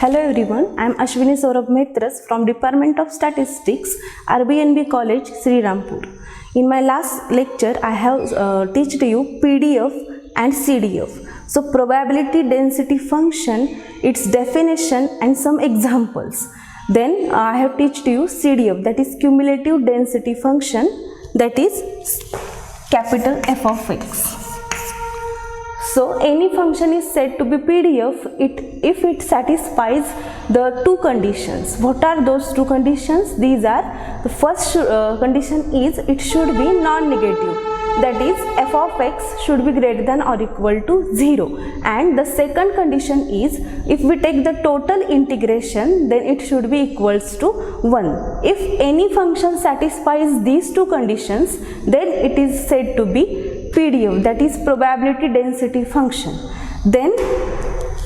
Hello everyone, I am Ashwini Saurabh Mehtres from Department of Statistics, RBNB College, Sri Rampur. In my last lecture, I have taught you PDF and CDF. So probability density function, its definition and some examples. Then I have taught you CDF, that is cumulative density function, that is capital F of x. So any function is said to be PDF if it satisfies the two conditions. What are those two conditions? These are, the first condition is it should be non-negative, that is f of x should be greater than or equal to 0, and the second condition is if we take the total integration, then it should be equals to 1. If any function satisfies these two conditions, then it is said to be PDF, that is probability density function. Then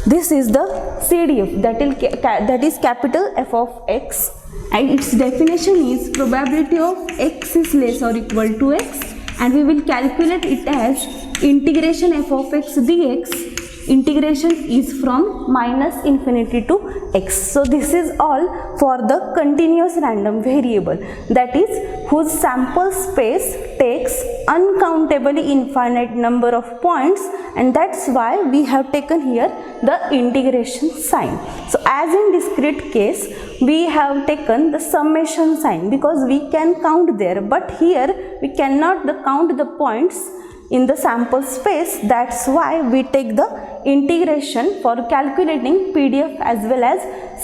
this is the CDF, that is capital F of x, and its definition is probability of x is less or equal to x, and we will calculate it as integration f of x dx. Integration is from minus infinity to x. So this is all for the continuous random variable, that is whose sample space takes uncountably infinite number of points, and that's why we have taken here the integration sign. So as in discrete case, we have taken the summation sign because we can count there, but here we cannot count the points in the sample space. That's why we take the integration for calculating PDF as well as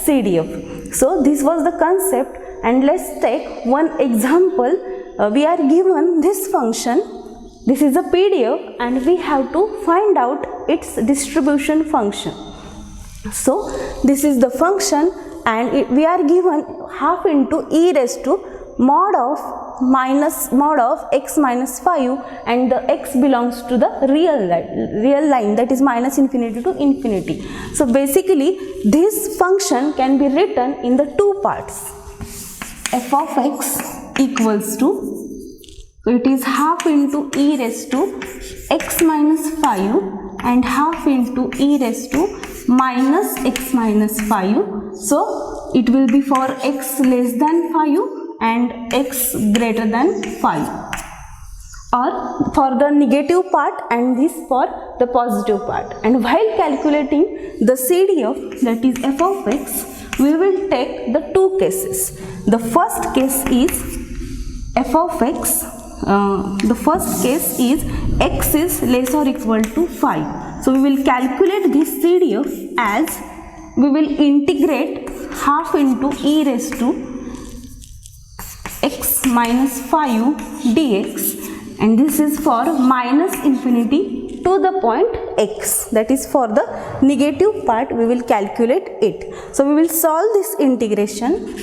CDF. So this was the concept, and let's take one example. We are given this function. This is a PDF and we have to find out its distribution function. So this is the function, and we are given half into e raised to mod of x minus 5, and the x belongs to the real line, that is minus infinity to infinity. So basically this function can be written in the two parts. F of x equals to, so it is half into e raised to x minus 5 and half into e raised to minus x minus 5. So it will be for x less than 5 and x greater than 5, or for the negative part and this for the positive part. And while calculating the CDF, that is f of x, we will take the two cases. The first case is f of x, the first case is x is less or equal to 5. So we will calculate this CDF as we will integrate half into e raised to x minus 5 dx, and this is for minus infinity to the point x, that is for the negative part we will calculate it. So we will solve this integration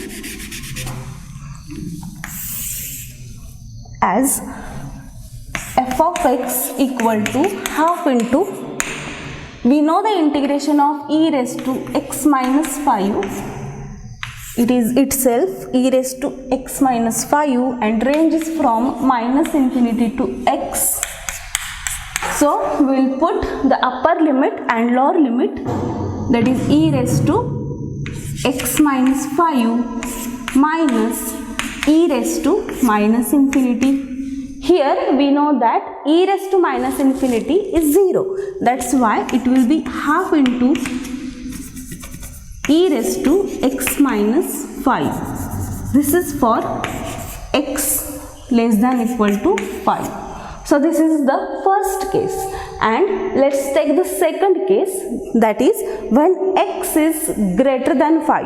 as f of x equal to half into, we know the integration of e raised to x minus 5, it is itself e raised to x minus 5, and range is from minus infinity to x. So we will put the upper limit and lower limit, that is e raised to x minus 5 minus e raised to minus infinity. Here we know that e raised to minus infinity is 0. That's why it will be half into e raised to x minus 5. This is for x less than equal to 5. So this is the first case, and let's take the second case, that is when x is greater than 5.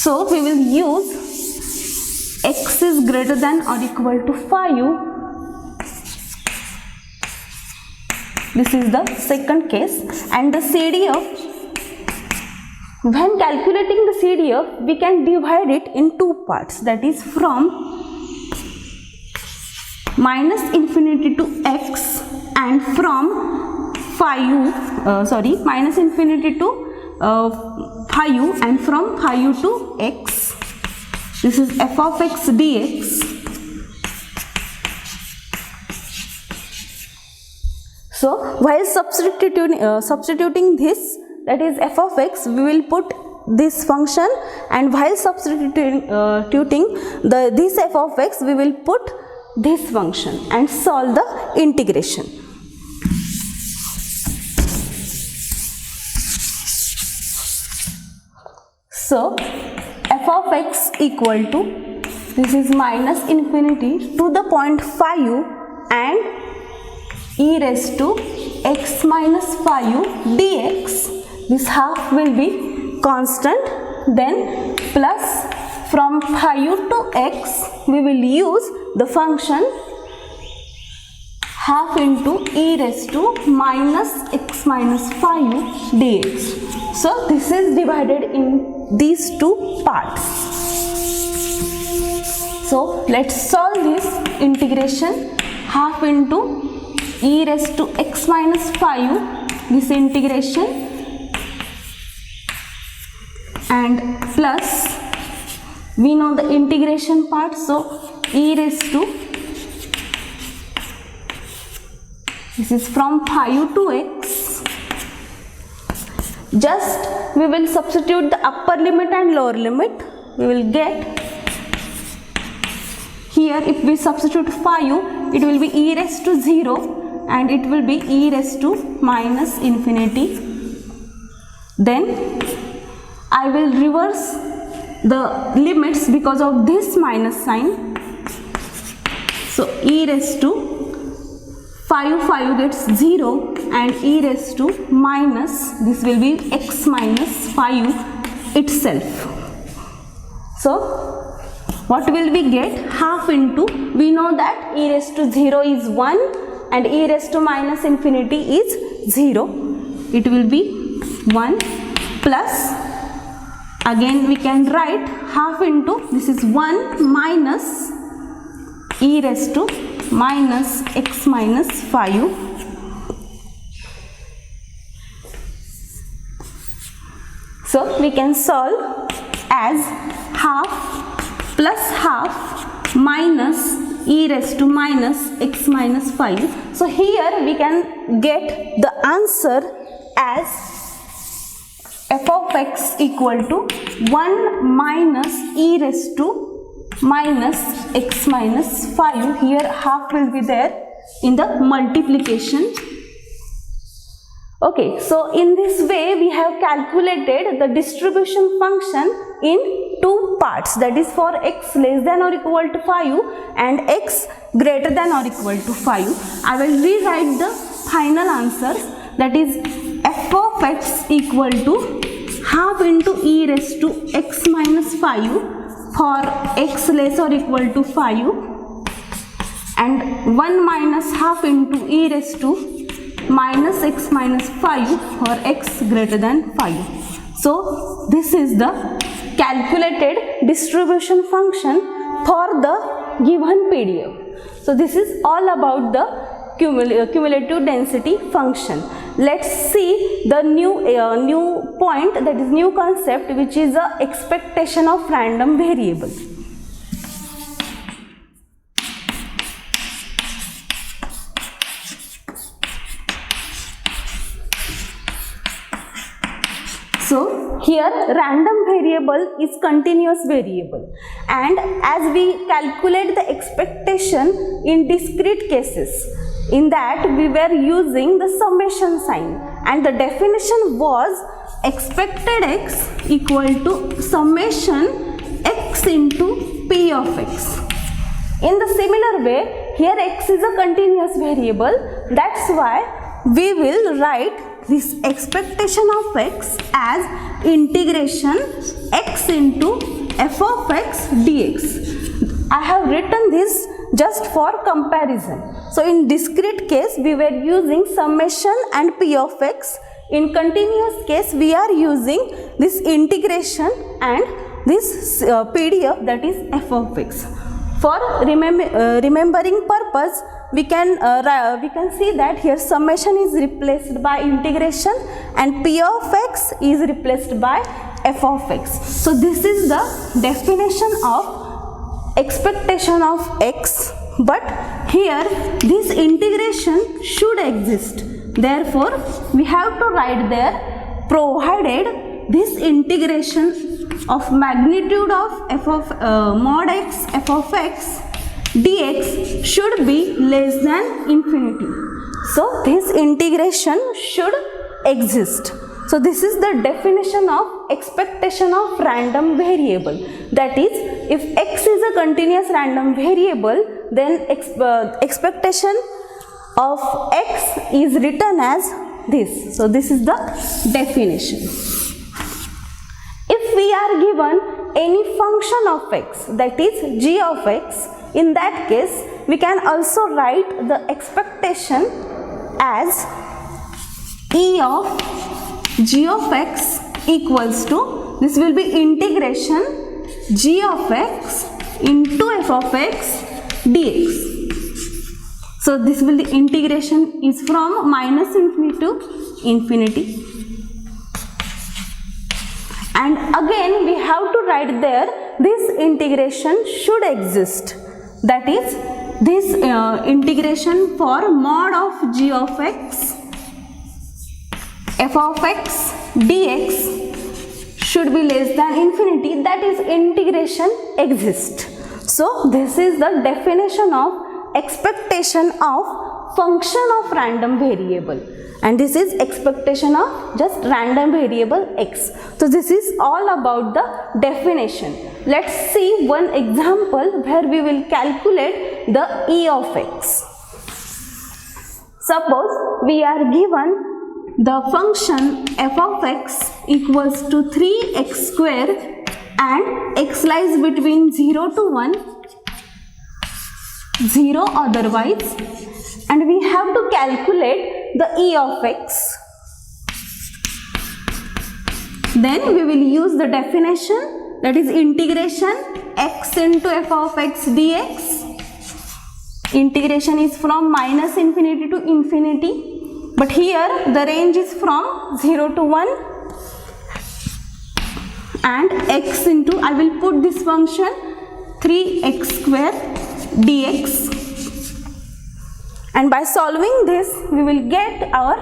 So we will use x is greater than or equal to 5. This is the second case, and the CDF, when calculating the CDF, we can divide it in two parts, that is from minus infinity to x and from minus infinity to 5 and from 5 to x. This is f of x dx. So while substituting this, that is f of x, we will put this function, and while substituting this f of x, we will put this function and solve the integration. So f of x equal to, this is minus infinity to the point 5 and e raised to x minus 5 dx. This half will be constant, then plus from 5 to x we will use the function half into e raised to minus x minus 5 dx. So this is divided in these two parts. So let's solve this integration. Half into e raised to x minus 5, this integration, and plus, we know the integration part, so e raised to, this is from 5 to x. Just we will substitute the upper limit and lower limit. We will get, here if we substitute 5, it will be e raised to 0 and it will be e raised to minus infinity. Then I will reverse the limits because of this minus sign. So e raised to 5 gets 0 and e raised to minus, this will be x minus 5 itself. So what will we get? Half into, we know that e raised to 0 is 1 and e raised to minus infinity is 0. It will be 1 plus, again we can write half into, this is 1 minus e raised to minus x minus 5. So we can solve as half plus half minus e raised to minus x minus 5. So here we can get the answer as f of x equal to 1 minus e raised to minus x minus 5. Here half will be there in the multiplication. Okay, so in this way we have calculated the distribution function in two parts, that is for x less than or equal to 5 and x greater than or equal to 5. I will rewrite the final answers, that is f of x equal to half into e raised to x minus 5 for x less or equal to 5 and 1 minus half into e raised to minus x minus 5 for x greater than 5. So this is the calculated distribution function for the given PDF. So this is all about the cumulative density function. Let's see the new point, that is new concept, which is the expectation of random variable. So here random variable is continuous variable, and as we calculate the expectation in discrete cases, in that we were using the summation sign, and the definition was expected x equal to summation x into p of x. In the similar way, here x is a continuous variable, that's why we will write this expectation of x as integration x into f of x dx. I have written this just for comparison. So in discrete case we were using summation and p of x. In continuous case we are using this integration and this PDF, that is f of x. For remembering purpose, we can see that here summation is replaced by integration and p of x is replaced by f of x. So this is the definition of expectation of x, but here this integration should exist. Therefore, we have to write there, provided this integration of magnitude of f of mod x f of x dx should be less than infinity. So this integration should exist. So this is the definition of expectation of random variable. That is, if x is a continuous random variable, then expectation of x is written as this. So this is the definition. If we are given any function of x, that is g of x, in that case we can also write the expectation as e of g of x equals to, this will be integration g of x into f of x dx. So this will, the integration is from minus infinity to infinity. And again we have to write there, this integration should exist. That is, this integration for mod of g of x f of x dx should be less than infinity, that is, integration exists. So this is the definition of expectation of function of random variable, and this is expectation of just random variable x. So this is all about the definition. Let's see one example where we will calculate the e of x. Suppose we are given the function f of x equals to 3x square and x lies between 0 to 1, 0 otherwise, and we have to calculate the e of x. Then we will use the definition, that is integration x into f of x dx. Integration is from minus infinity to infinity. But here the range is from 0 to 1, and x into, I will put this function 3x square dx, and by solving this we will get our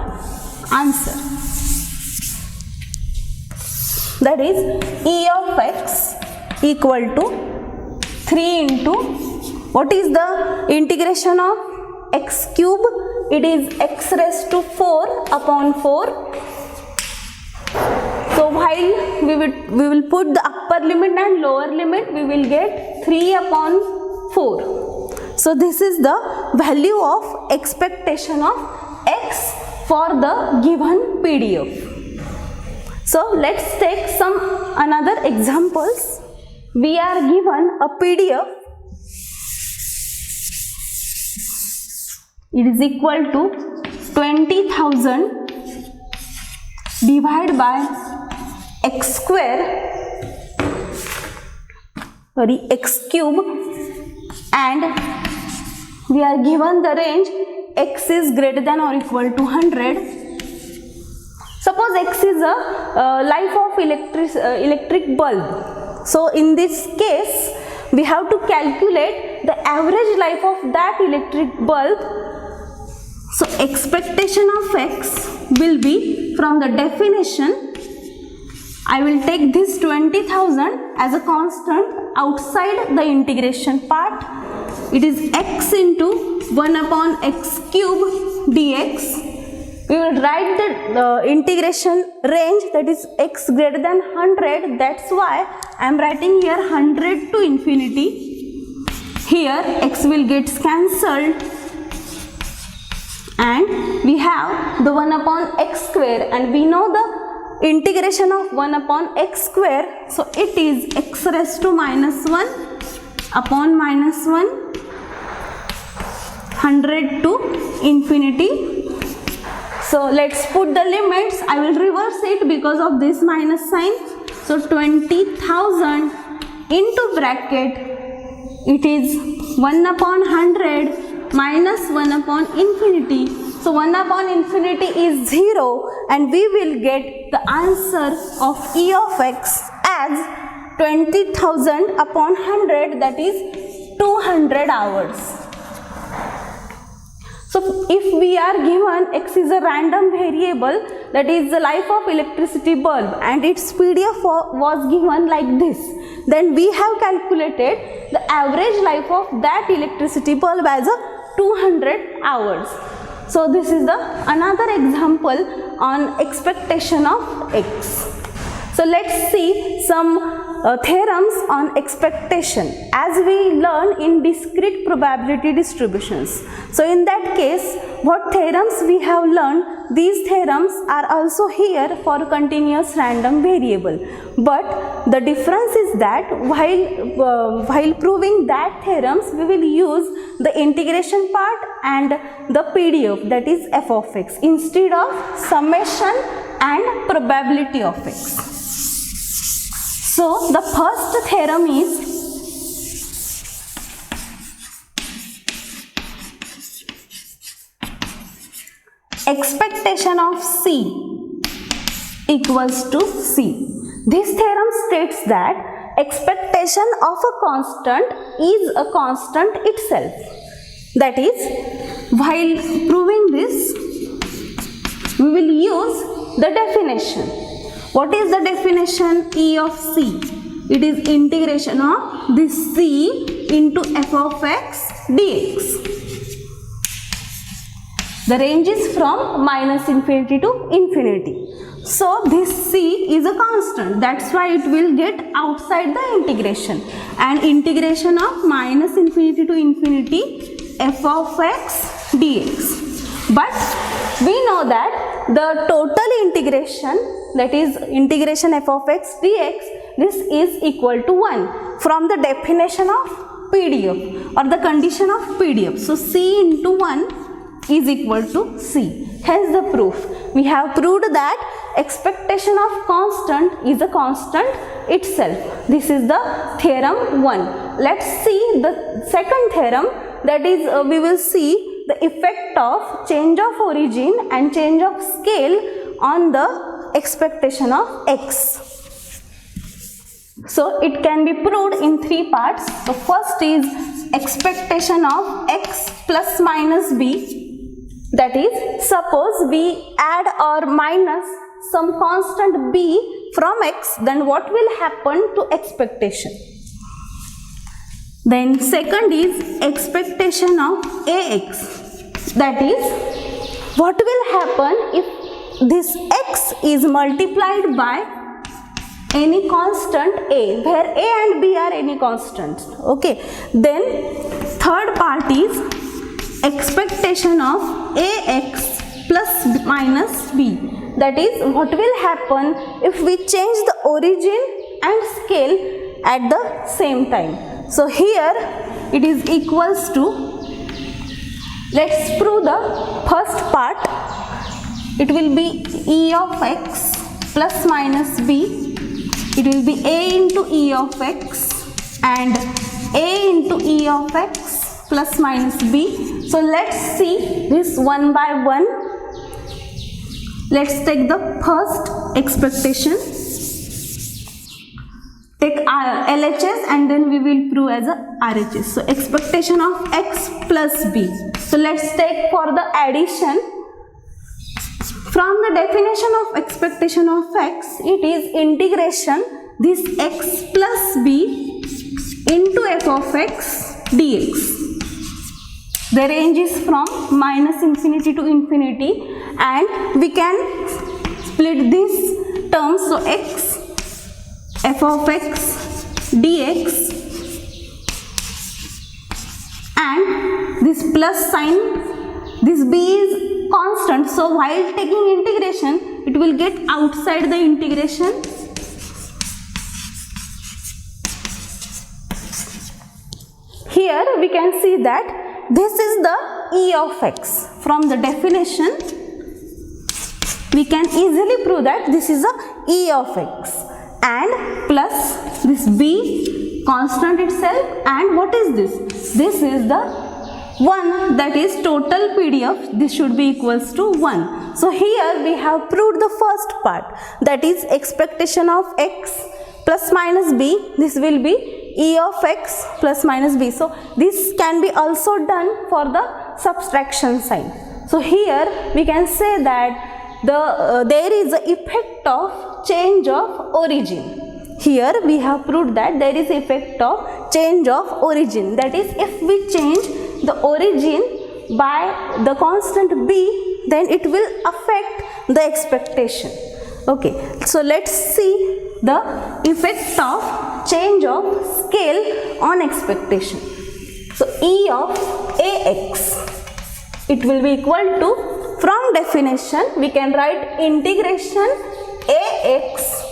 answer. That is, e of x equal to 3 into, what is the integration of x cube? It is x raised to 4 upon 4. So while we will put the upper limit and lower limit, we will get 3 upon 4. So this is the value of expectation of x for the given PDF. So let's take some another examples. We are given a PDF. It is equal to 20,000 divided by x cube, and we are given the range x is greater than or equal to 100. Suppose x is a life of electric bulb. So in this case we have to calculate the average life of that electric bulb. So expectation of x will be, from the definition, I will take this 20,000 as a constant outside the integration part. It is x into 1 upon x cube dx. We will write the integration range, that is x greater than 100. That's why I am writing here 100 to infinity. Here x will get cancelled, and we have the 1 upon x square, and we know the integration of 1 upon x square. So it is x raised to minus 1 upon minus 1, 100 to infinity. So let's put the limits. I will reverse it because of this minus sign. So 20,000 into bracket, it is 1 upon 100 minus 1 upon infinity. So 1 upon infinity is 0, and we will get the answer of e of x as 20,000 upon 100, that is 200 hours. So if we are given x is a random variable, that is the life of electricity bulb, and its PDF was given like this, then we have calculated the average life of that electricity bulb as a 200 hours. So this is the another example on expectation of x. So let's see some theorems on expectation as we learn in discrete probability distributions. So in that case, what theorems we have learned, these theorems are also here for continuous random variable. But the difference is that while proving that theorems, we will use the integration part and the PDF, that is f of x, instead of summation and probability of x. So the first theorem is expectation of C equals to C. This theorem states that expectation of a constant is a constant itself. That is, while proving this, we will use the definition. What is the definition? E of C. It is integration of this C into f of x dx. The range is from minus infinity to infinity. So this C is a constant. That's why it will get outside the integration. And integration of minus infinity to infinity f of x dx. But we know that the total integration, that is integration f of x dx, this is equal to 1 from the definition of PDF or the condition of PDF. So C into 1 is equal to C. Hence the proof. We have proved that expectation of constant is a constant itself. This is the theorem 1. Let's see the second theorem, that is we will see the effect of change of origin and change of scale on the expectation of x. So it can be proved in 3 parts. The first is expectation of x plus minus b. That is, suppose we add or minus some constant b from x, then what will happen to expectation? Then second is expectation of ax. That is, what will happen if this x is multiplied by any constant a, where a and b are any constants. Okay. Then third part is expectation of ax plus minus b. That is, what will happen if we change the origin and scale at the same time. So here it is equals to, let's prove the first part. It will be e of x plus minus b. It will be a into e of x and a into e of x plus minus b. So let's see this one by one. Let's take the first expectation. Take LHS and then we will prove as a RHS. So expectation of x plus b. So let's take for the addition. From the definition of expectation of x, it is integration this x plus b into f of x dx. The range is from minus infinity to infinity, and we can split these terms. So x f of x dx and this plus sign, this b is constant, so while taking integration it will get outside the integration. Here we can see that this is the e of x. From the definition we can easily prove that this is a e of x and plus this b constant itself, and what is this? This is the 1, that is total PDF. This should be equals to 1. So here we have proved the first part, that is expectation of x plus minus b. This will be e of x plus minus b. So this can be also done for the subtraction sign. So here we can say that there is the effect of change of origin. Here we have proved that there is effect of change of origin, that is, if we change the origin by the constant b, then it will affect the expectation. Okay, so let's see the effect of change of scale on expectation. So E of Ax, it will be equal to, from definition we can write integration Ax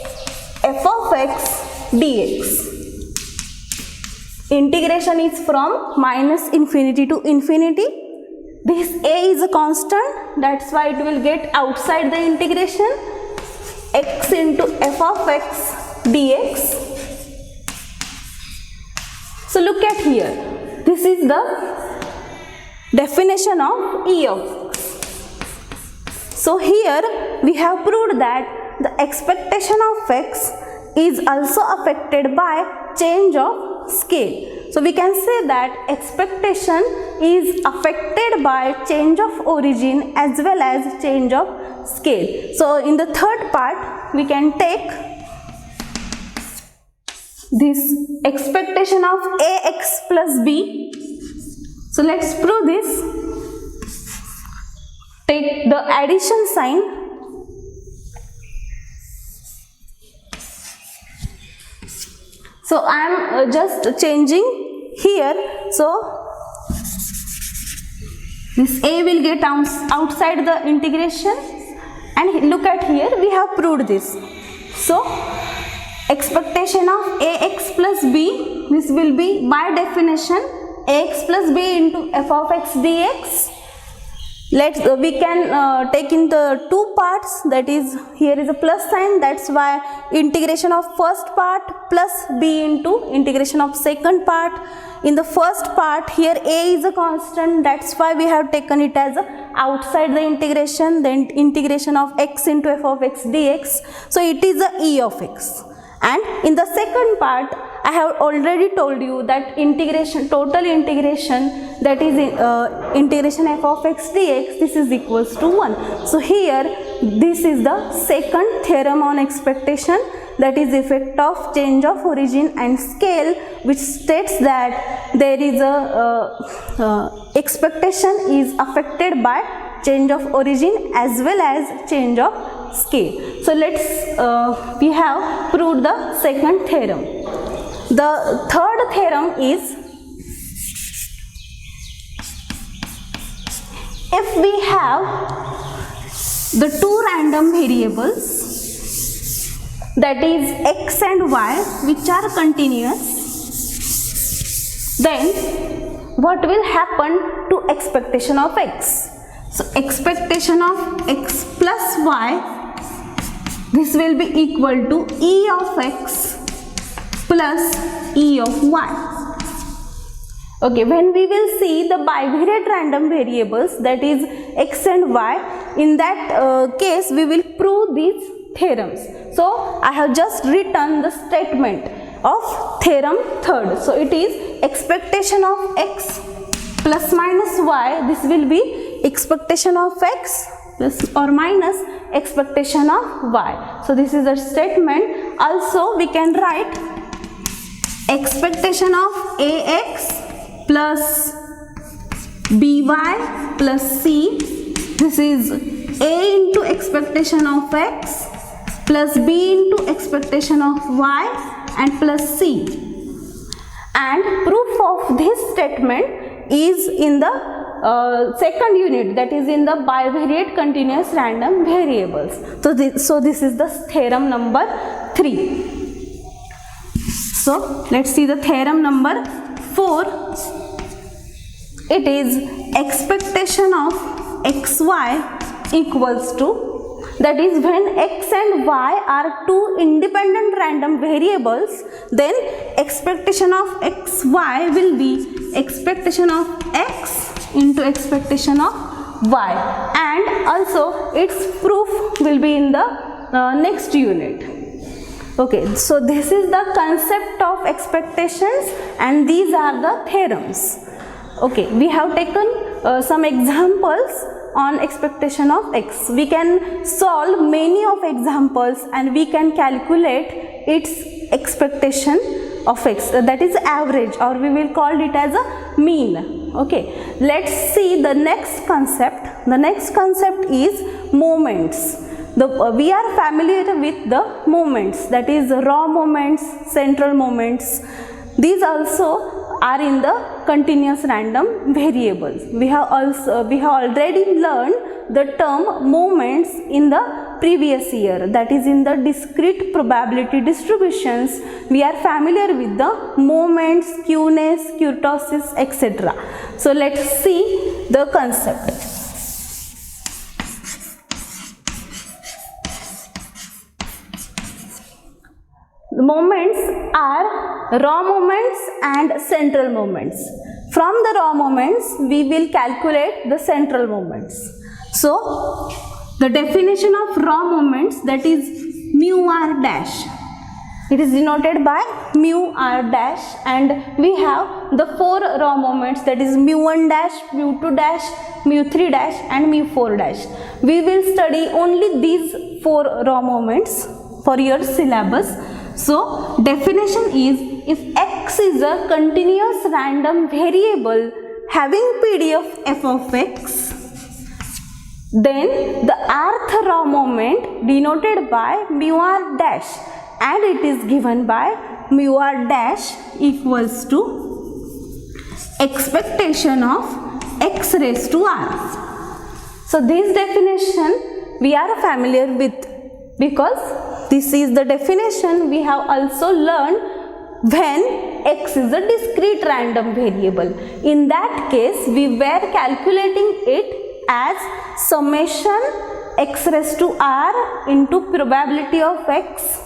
f of x dx. Integration is from minus infinity to infinity. This a is a constant, that's why it will get outside the integration, x into f of x dx. So look at here, this is the definition of E of x. So here we have proved that the expectation of x is also affected by change of scale. So we can say that expectation is affected by change of origin as well as change of scale. So in the third part we can take this expectation of Ax plus b. So let's prove this. Take the addition sign. So I am just changing here. So this a will get outside the integration, and look at here, we have proved this. So expectation of Ax plus b, this will be by definition Ax plus b into f of x dx. We can take in the two parts, that is, here is a plus sign, that's why integration of first part plus b into integration of second part. In the first part, here a is a constant, that's why we have taken it as outside the integration, then integration of x into f of x dx. So it is a E of x. And in the second part, I have already told you that integration, total integration, that is integration f of x dx, this is equals to 1. So here this is the second theorem on expectation, that is effect of change of origin and scale, which states that there is a expectation is affected by change of origin as well as change of scale. So let's we have proved the second theorem. The third theorem is, if we have the two random variables, that is x and y, which are continuous, then what will happen to expectation of x? So expectation of x plus y, this will be equal to E of x plus E of y. Okay, when we will see the bivariate random variables, that is x and y, in that case we will prove these theorems. So I have just written the statement of theorem third. So it is expectation of x plus minus y, this will be expectation of x plus or minus expectation of y. So this is a statement. Also we can write expectation of Ax plus by plus c, this is a into expectation of x plus b into expectation of y and plus c. And proof of this statement is in the second unit, that is in the bivariate continuous random variables. So this is the theorem number 3. So let's see the theorem number 4. It is expectation of xy equals to, that is when x and y are two independent random variables, then expectation of xy will be expectation of x into expectation of y, and also its proof will be in the next unit. Okay, so this is the concept of expectations and these are the theorems. Okay, we have taken some examples on expectation of x. We can solve many of examples and we can calculate its expectation of x, that is average, or we will call it as a mean. Okay, let's see the next concept. The next concept is moments. We are familiar with the moments, that is raw moments, central moments. These also are in the continuous random variables. We have already learned the term moments in the previous year, that is in the discrete probability distributions. We are familiar with the moments, skewness, kurtosis, etc. So let's see the concept. The moments are raw moments and central moments. From the raw moments, we will calculate the central moments. So, the definition of raw moments, that is mu r dash. It is denoted by mu r dash, and we have the 4 raw moments, that is mu 1 dash, mu 2 dash, mu 3 dash and mu 4 dash. We will study only these 4 raw moments for your syllabus. So, definition is, if x is a continuous random variable having PD of f of x, then the rth raw moment denoted by mu r dash, and it is given by mu r dash equals to expectation of x raised to r. So, this definition we are familiar with, because this is the definition we have also learned when x is a discrete random variable. In that case, we were calculating it as summation x raised to r into probability of x.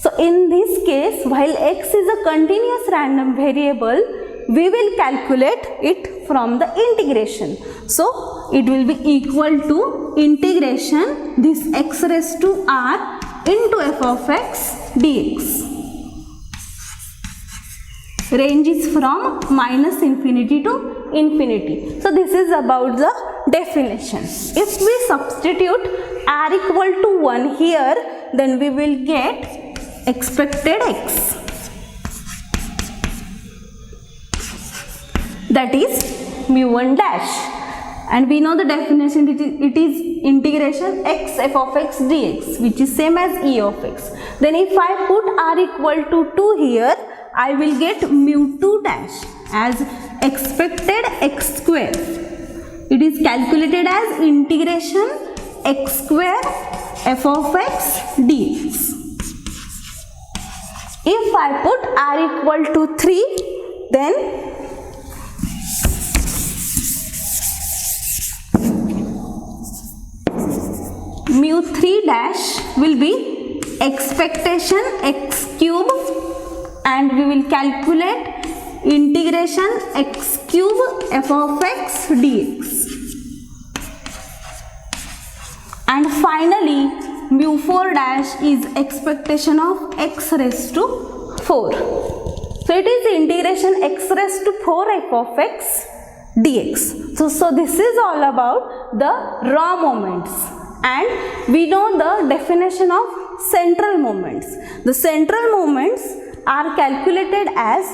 So, in this case, while x is a continuous random variable, we will calculate it from the integration. So, it will be equal to integration this x raised to r into f of x dx. Range is from minus infinity to infinity. So, this is about the definition. If we substitute r equal to 1 here, then we will get expected x, that is mu 1 dash. And we know the definition, it is integration x f of x dx, which is same as e of x. Then if I put r equal to 2 here, I will get mu 2 dash as expected x square. It is calculated as integration x square f of x dx. If I put r equal to 3, then mu 3 dash will be expectation x cube, and we will calculate integration x cube f of x dx. And finally, mu 4 dash is expectation of x raised to 4. So, it is integration x raised to 4 f of x dx. So this is all about the raw moments. And we know the definition of central moments. The central moments are calculated as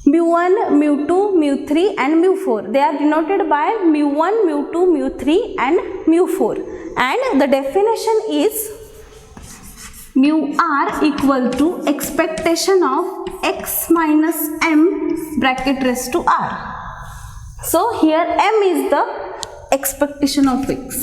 mu 1, mu 2, mu 3 and mu 4. They are denoted by mu 1, mu 2, mu 3 and mu 4. And the definition is mu r equal to expectation of x minus m bracket raised to r. So here m is the expectation of x.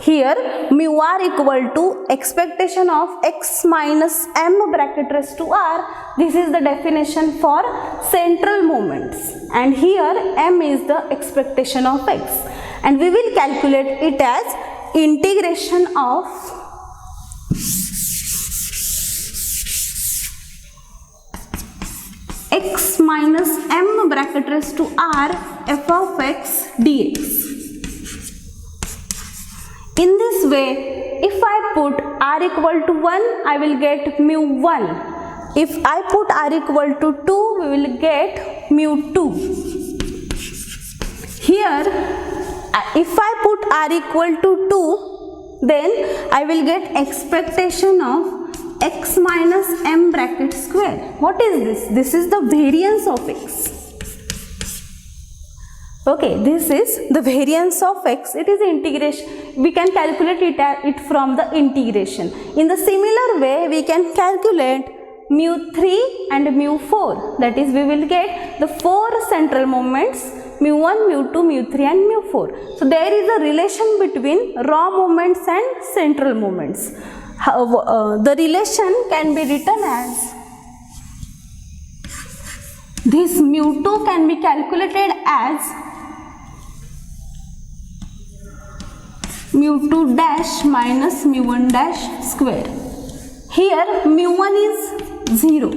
Here mu r equal to expectation of x minus m bracket raised to r. This is the definition for central moments, and here m is the expectation of x, and we will calculate it as integration of x minus m bracket raised to r f of x dx. In this way, if I put r equal to 1, I will get mu 1. if I put r equal to 2, we will get mu 2. Here if I put r equal to 2, then I will get expectation of x minus m bracket square. What is this? This is the variance of x. Okay, this is the variance of x. It is integration. We can calculate it from the integration. In the similar way, we can calculate mu 3 and mu 4. That is, we will get the 4 central moments, mu 1, mu 2, mu 3 and mu 4. So there is a relation between raw moments and central moments. The relation can be written as, this mu 2 can be calculated as mu 2 dash minus mu 1 dash square. Here mu 1 is 0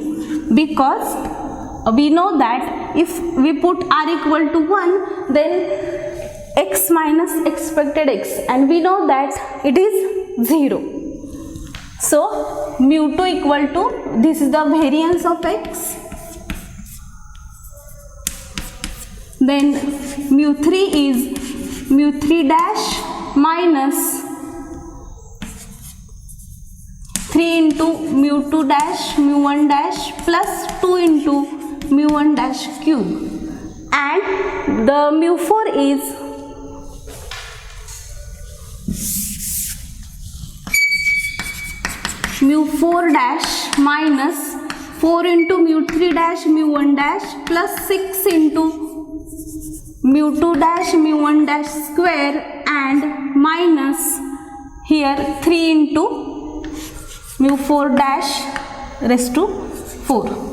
because we know that if we put r equal to 1, then x minus expected x, and we know that it is 0. So mu 2 equal to, this is the variance of x, then mu 3 is mu 3 dash minus 3 into mu 2 dash mu 1 dash plus 2 into mu 1 dash cube, and the mu 4 is mu 4 dash minus 4 into mu 3 dash mu 1 dash plus 6 into mu 2 dash mu 1 dash square, and minus here 3 into mu 4 dash raised to 4.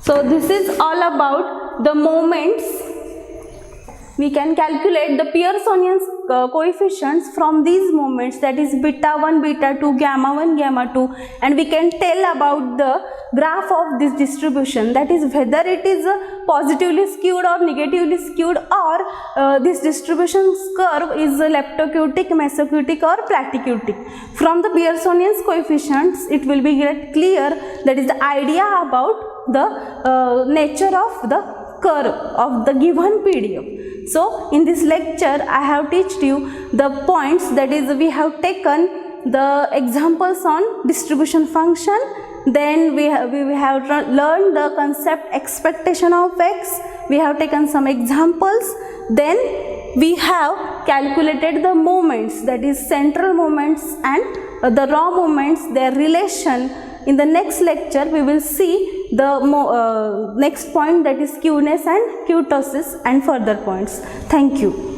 So this is all about the moments. We can calculate the Pearsonian coefficients from these moments, that is beta 1, beta 2, gamma 1, gamma 2, and we can tell about the graph of this distribution, that is whether it is positively skewed or negatively skewed, or this distribution curve is leptocutic, mesocutic or platycutic. From the Pearsonian coefficients it will be clear, that is the idea about the nature of the curve of the given PDF. So in this lecture I have taught you the points, that is we have taken the examples on distribution function, then we have learned the concept expectation of x, we have taken some examples, then we have calculated the moments, that is central moments and the raw moments, their relation. In the next lecture we will see the next point, that is skewness and kurtosis, and further points. Thank you.